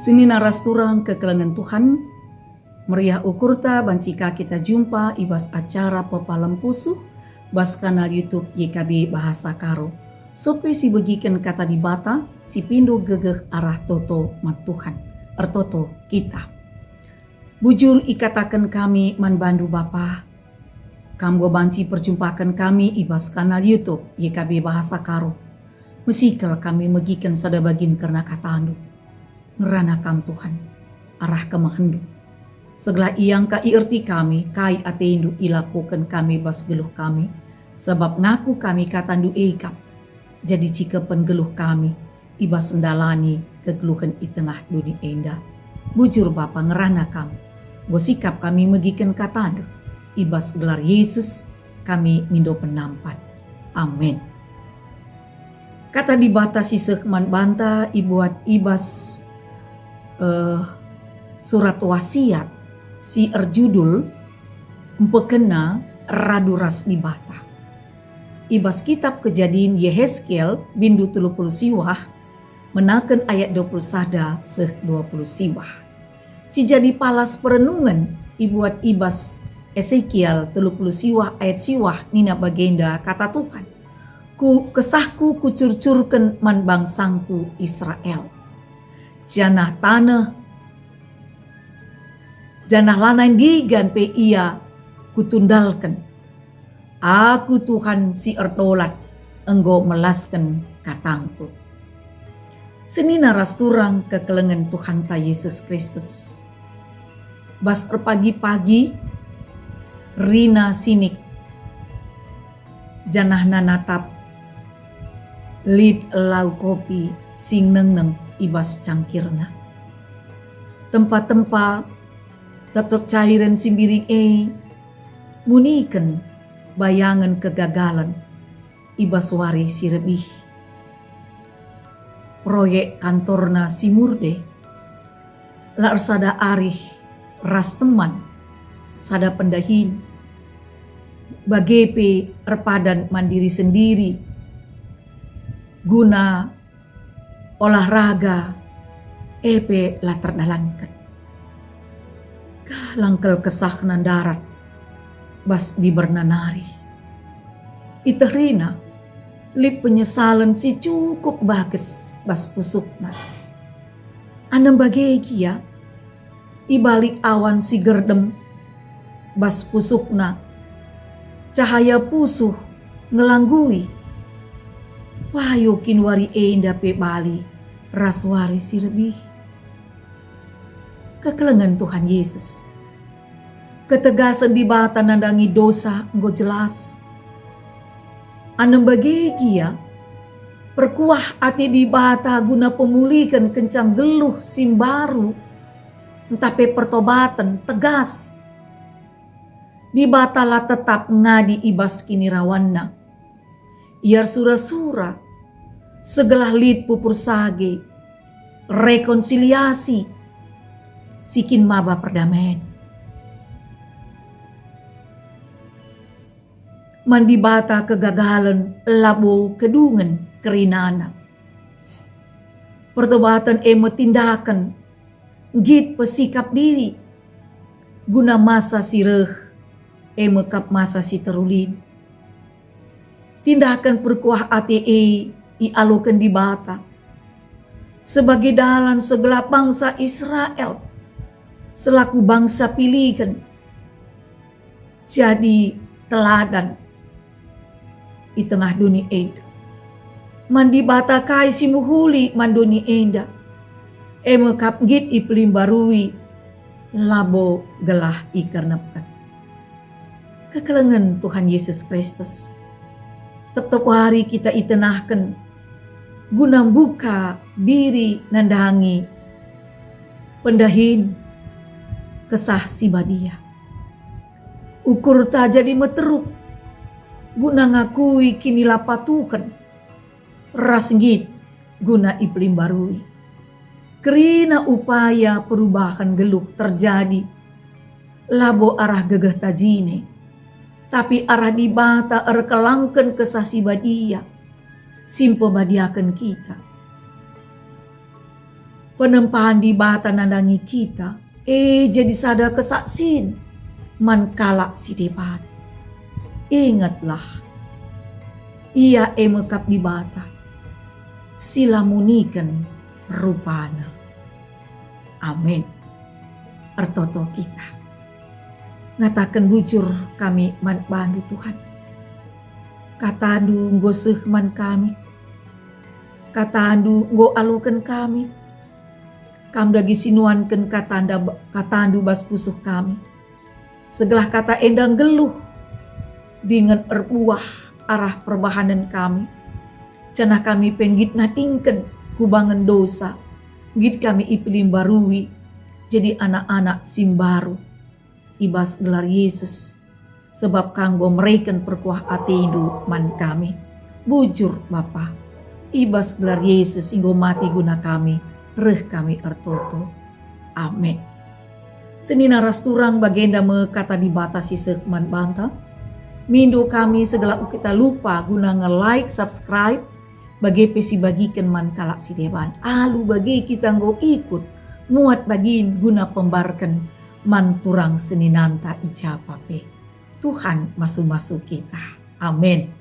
Sini naras turang kekelengan Tuhan, meriah ukurta bancika kita jumpa ibas acara pepalam pusuh, bas kanal YouTube YKB Bahasa Karo. Sope si begiken kata di bata, si pindo gegeh arah toto mat Tuhan, ertoto kita. Bujur ikatakan kami man bandu Bapa, kambo banci perjumpakan kami ibas kanal YouTube YKB Bahasa Karo. Mesikal kami megiken sada bagin karena katandu. Ngerana kam Tuhan, arah kemahendu. Segala iang ka ierti kami, kai ateindu ilakukan kami bas geluh kami. Sebab ngaku kami katandu eikap. Jadi jika pengeluh kami, ibas sendalani kegeluhan di tengah dunia enda. Bujur Bapa ngerana kami, gosikap kami megiken katandu. Ibas gelar Yesus, kami mindo penampat. Amin. Kata dibatasi sekman banta ibuat ibas surat wasiat si erjudul empekena raduras di bata. Ibas kitab Kejadian Yehezkiel bindu 30 siwah menaken ayat 20 sada seh 20 siwah. Si jadi palas perenungan ibuat ibas Ezekiel 30 siwah ayat siwah nina bagenda kata Tuhan. Ku kesahku kucurcurken man bangsangku Israel. Janah lanai digan pe ia kutundalkan. Aku Tuhan si erdolat enggo melaskan katangku. Seni naras turang kekelengan Tuhan ta Yesus Kristus. Bas pagi-pagi rina sinik janah nanatap lid lau kopi sing neng ibas cangkirna. Tempat-tempat tetap cairan simbiring muniken bayangan kegagalan ibas wari si rebih. Proyek kantorna si murde laar sada arih ras teman sada pendahin bagepe erpadan mandiri sendiri guna olahraga epe lah terdalankan. Langkel kesah darat bas di bernanari. Iterina lid penyesalan si cukup bagus bas pusukna. Anam bagegia ibalik awan si gerdem bas pusukna. Cahaya pusuh ngelanggui. Payo kinwari enda pe bali raswari si lebih. Kekelengan Tuhan Yesus. Ketegasan di bata nandangi dosa enggo jelas. Anem bagegia perkuah ati di bata guna pemulihkan kencang geluh simbaru. Entah pe pertobatan tegas. Di bata lah tetap ngadi ibas kini rawanna. Iar sura-sura segelah lid pupur sage, rekonsiliasi, sikin maba perdamaian. Mandi bata kegagalan labo kedungan kerinana. Pertobatan tindakan, git pesikap diri, guna masa sireh, kap masa si terulin. Tindakan perkuah ate ialukan di bata. Sebagai dalan segelap bangsa Israel. Selaku bangsa pilihan. Jadi teladan. Di tengah dunia enda. Mandi bata kai simuhuli manduni enda. Kap git iplim barui. Labo gelah ikarnapkan. Kekelengan Tuhan Yesus Kristus. Tetap hari kita itenahkan guna buka diri nandangi pendahin kesah si badia. Ukur tak jadi meteruk guna ngakui kini lapatukan rasngit guna iplim barui. Kerina upaya perubahan geluh terjadi labo arah gegeh tajine. Tapi arah di bata erkelangken kesasi badia. Simpo badiakan kita. Penempahan di bata nandangi kita. Jadi sada kesaksin. Man kalak si debat. Ingatlah. Ia mekap di bata. Sila munikan rupana. Amin. Artoto kita. Ngatakan bujur kami man bandu Tuhan. Katandu ngoseh man kami. Katandu ngo alukan kami. Kam dagi sinuankan katandu bas pusuh kami. Segelah kata endang geluh. Dengan erbuah arah perbahanan kami. Cenah kami penggit natingken kubangan dosa. Git kami ipilim barui. Jadi anak-anak simbaru. Ibas gelar Yesus. Sebab kanggo mereken perkuah atidu man kami. Bujur Bapa. Ibas gelar Yesus inggo mati guna kami. Reh kami ertoto. Amin. Senina rasturang bagenda me kata dibatasi sekman banta. Mindo kami segala kita lupa guna nge-like, subscribe. Bagi pesi bagikan man kalak si deban. Alu bagi kita nggo ikut. Muat bagin guna pembarkan man turang seninanta icapape. Tuhan masuk-masuk kita. Amin.